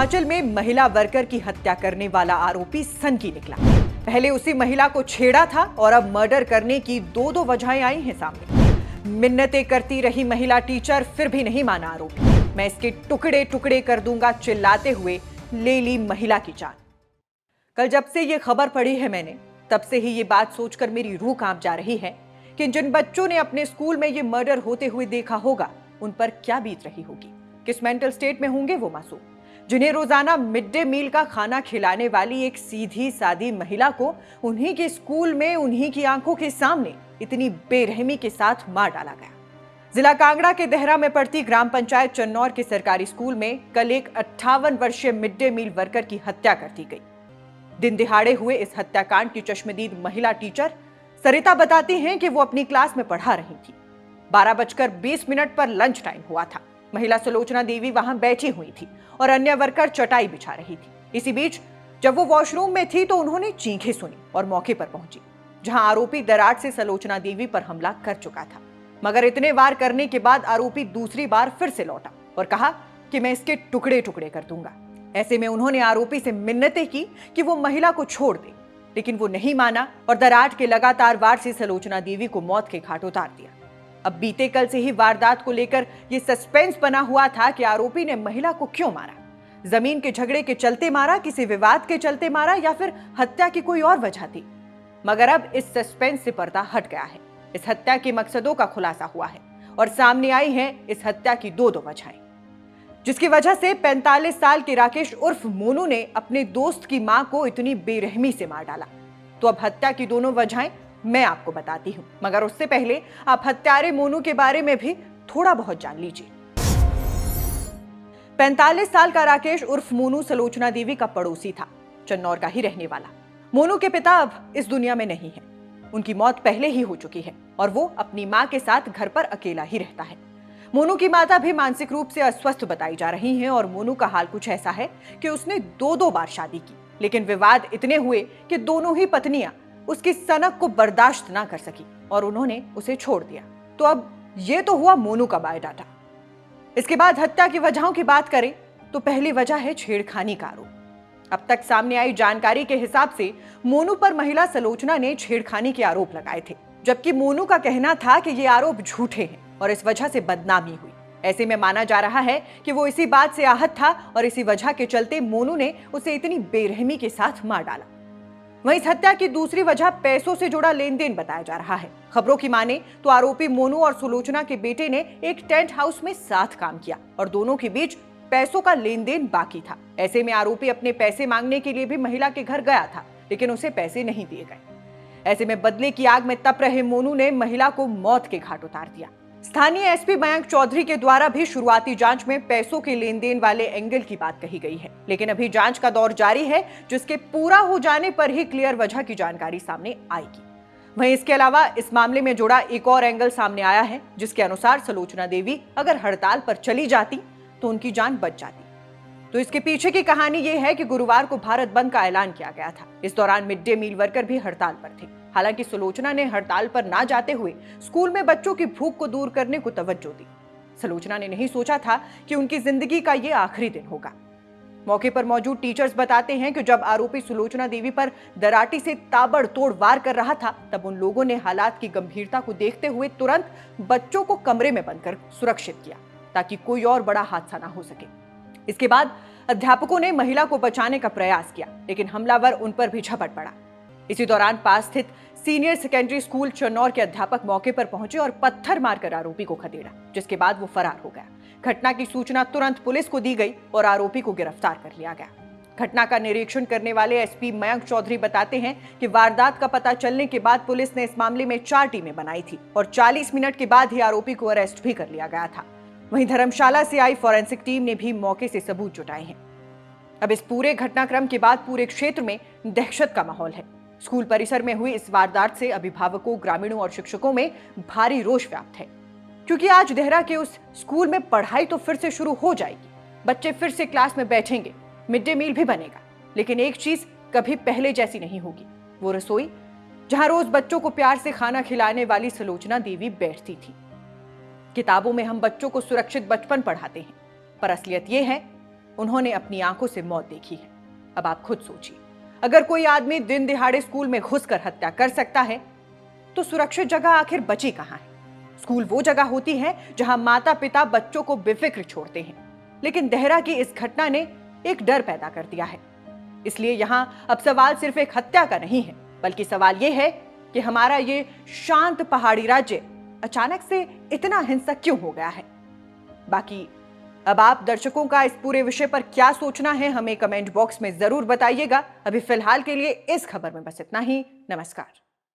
हिमाचल में महिला वर्कर की हत्या करने वाला आरोपी सनकी निकला। पहले उसी महिला को छेड़ा था और अब मर्डर करने की दो वजहें आई हैं सामने। मिन्नतें करती रही महिला टीचर, फिर भी नहीं माना आरोपी। मैं इसके टुकड़े टुकड़े कर दूंगा चिल्लाते हुए ले ली महिला की जान। कल जब से ये खबर पढ़ी है मैंने, तब से ही ये बात सोचकर मेरी रूह कांप जा रही है कि जिन बच्चों ने अपने स्कूल में ये मर्डर होते हुए देखा होगा, उन पर क्या बीत रही होगी, किस मेंटल स्टेट में होंगे वो मासूम, जिन्हें रोजाना मिड डे मील का खाना खिलाने वाली एक सीधी सादी महिला को उन्हीं के स्कूल में उन्हीं की आंखों के सामने इतनी बेरहमी के साथ मार डाला गया। जिला कांगड़ा के देहरा में पड़ती ग्राम पंचायत चन्नौर के सरकारी स्कूल में कल एक 58 वर्षीय मिड डे मील वर्कर की हत्या कर दी गई। दिन दिहाड़े हुए इस हत्याकांड की चश्मदीद महिला टीचर सरिता बताती हैं कि वो अपनी क्लास में पढ़ा रही थी। 12:20 पर लंच टाइम हुआ था। महिला सुलोचना देवी वहां बैठी हुई थी और अन्य वर्कर चटाई बिछा रही थी। इसी बीच जब वो वॉशरूम में थी तो उन्होंने चीखें सुनी और मौके पर पहुंची, जहां आरोपी दरार से सुलोचना देवी पर हमला कर चुका था। मगर इतने वार करने के बाद आरोपी दूसरी बार फिर से लौटा और कहा कि मैं इसके टुकड़े टुकड़े कर दूंगा। ऐसे में उन्होंने आरोपी से मिन्नतें की कि वो महिला को छोड़ दे, लेकिन वो नहीं माना और दरार के लगातार वार से सुलोचना देवी को मौत के घाट उतार दिया। अब बीते कल से ही वारदात को लेकर यह सस्पेंस बना हुआ था कि आरोपी ने महिला को क्यों मारा। जमीन के झगड़े के चलते मारा, किसी विवाद के चलते मारा, या फिर हत्या की कोई और वजह थी। मगर अब इस सस्पेंस से पर्दा हट गया है। इस हत्या के मकसदों का खुलासा हुआ है और सामने आई हैं इस हत्या की दो वजहें, जिसकी वजह से 45 साल के राकेश उर्फ मोनू ने अपने दोस्त की मां को इतनी बेरहमी से मार डाला। तो अब हत्या की दोनों वजहें मैं आपको बताती हूं, मगर उससे पहले आप हत्यारे मोनू के बारे में भी थोड़ा बहुत जान लीजिए। 45 साल का राकेश उर्फ मोनू सुलोचना देवी का पड़ोसी था, चन्नौर का ही रहने वाला। मोनू के पिता अब इस दुनिया में नहीं है। उनकी मौत पहले ही हो चुकी है और वो अपनी मां के साथ घर पर अकेला ही रहता है। मोनू की माता भी मानसिक रूप से अस्वस्थ बताई जा रही हैं और मोनू का हाल कुछ ऐसा है कि उसने दो बार शादी की, लेकिन विवाद इतने हुए कि दोनों ही पत्नियां उसकी सनक को बर्दाश्त ना कर सकी और उन्होंने उसे छोड़ दिया। तो अब ये तो हुआ मोनू का बायोडाटा। इसके बाद हत्या की वजहों की बात करें तो पहली वजह है छेड़खानी का आरोप। अब तक सामने आई जानकारी के हिसाब से मोनू पर महिला सुलोचना ने छेड़खानी के आरोप लगाए थे, जबकि मोनू का कहना था कि ये आरोप झूठे हैं और इस वजह से बदनामी हुई। ऐसे में माना जा रहा है कि वो इसी बात से आहत था और इसी वजह के चलते मोनू ने उसे इतनी बेरहमी के साथ मार डाला। वहीं इस हत्या की दूसरी वजह पैसों से जुड़ा लेन देन बताया जा रहा है। खबरों की माने तो आरोपी मोनू और सुलोचना के बेटे ने एक टेंट हाउस में साथ काम किया और दोनों के बीच पैसों का लेन देन बाकी था। ऐसे में आरोपी अपने पैसे मांगने के लिए भी महिला के घर गया था, लेकिन उसे पैसे नहीं दिए गए। ऐसे में बदले की आग में तप रहे मोनू ने महिला को मौत के घाट उतार दिया। स्थानीय एसपी मयंक चौधरी के द्वारा भी शुरुआती जांच में पैसों के लेन देन वाले एंगल की बात कही गई है, लेकिन अभी जांच का दौर जारी है, जिसके पूरा हो जाने पर ही क्लियर वजह की जानकारी सामने आएगी। वहीं इसके अलावा इस मामले में जुड़ा एक और एंगल सामने आया है, जिसके अनुसार सुलोचना देवी अगर हड़ताल पर चली जाती तो उनकी जान बच जाती। तो इसके पीछे की कहानी यह है कि गुरुवार को भारत बंद का ऐलान किया गया था। इस दौरान मिड डे मील वर्कर भी हड़ताल पर थे। हालांकि सुलोचना ने हड़ताल पर ना जाते हुए स्कूल में बच्चों की भूख को दूर करने को तवज्जो दी। सुलोचना ने नहीं सोचा था कि उनकी जिंदगी का ये आखिरी दिन होगा। मौके पर मौजूद टीचर्स बताते हैं कि जब आरोपी सुलोचना देवी पर दराटी से ताबड़तोड़ वार कर रहा था, तब उन लोगों ने हालात की गंभीरता को देखते हुए तुरंत बच्चों को कमरे में बंद कर सुरक्षित किया, ताकि कोई और बड़ा हादसा ना हो सके। इसके बाद अध्यापकों ने महिला को बचाने का प्रयास किया, लेकिन हमलावर उन पर भी झपट पड़ा। इसी दौरान पास स्थित सीनियर सेकेंडरी स्कूल चन्नौर के अध्यापक मौके पर पहुंचे और पत्थर मारकर आरोपी को खदेड़ा, जिसके बाद वो फरार हो गया। घटना की सूचना तुरंत पुलिस को दी गई और आरोपी को गिरफ्तार कर लिया गया। घटना का निरीक्षण करने वाले एसपी मयंक चौधरी बताते हैं कि वारदात का पता चलने के बाद पुलिस ने इस मामले में 4 टीमें बनाई थी और 40 मिनट के बाद ही आरोपी को अरेस्ट भी कर लिया गया था। वहीं धर्मशाला से आई फॉरेंसिक टीम ने भी मौके से सबूत जुटाए हैं। अब इस पूरे घटनाक्रम के बाद पूरे क्षेत्र में दहशत का माहौल है। स्कूल परिसर में हुई इस वारदात से अभिभावकों, ग्रामीणों और शिक्षकों में भारी रोष व्याप्त है, क्योंकि आज देहरा के उस स्कूल में पढ़ाई तो फिर से शुरू हो जाएगी, बच्चे फिर से क्लास में बैठेंगे, मिड डे मील भी बनेगा, लेकिन एक चीज कभी पहले जैसी नहीं होगी, वो रसोई जहां रोज बच्चों को प्यार से खाना खिलाने वाली सुलोचना देवी बैठती थी। किताबों में हम बच्चों को सुरक्षित बचपन पढ़ाते हैं, पर असलियत यह है उन्होंने अपनी आंखों से मौत देखी है। अब आप खुद सोचिए, अगर कोई आदमी दिन दिहाड़े स्कूल में घुसकर हत्या कर सकता है तो सुरक्षित जगह आखिर बची कहां है? स्कूल वो जगह होती है जहां माता पिता बच्चों को बेफिक्र छोड़ते हैं, लेकिन देहरा की इस घटना ने एक डर पैदा कर दिया है। इसलिए यहां अब सवाल सिर्फ एक हत्या का नहीं है, बल्कि सवाल यह है कि हमारा ये शांत पहाड़ी राज्य अचानक से इतना हिंसक क्यों हो गया है। बाकी अब आप दर्शकों का इस पूरे विषय पर क्या सोचना है, हमें कमेंट बॉक्स में जरूर बताइएगा। अभी फिलहाल के लिए इस खबर में बस इतना ही। नमस्कार।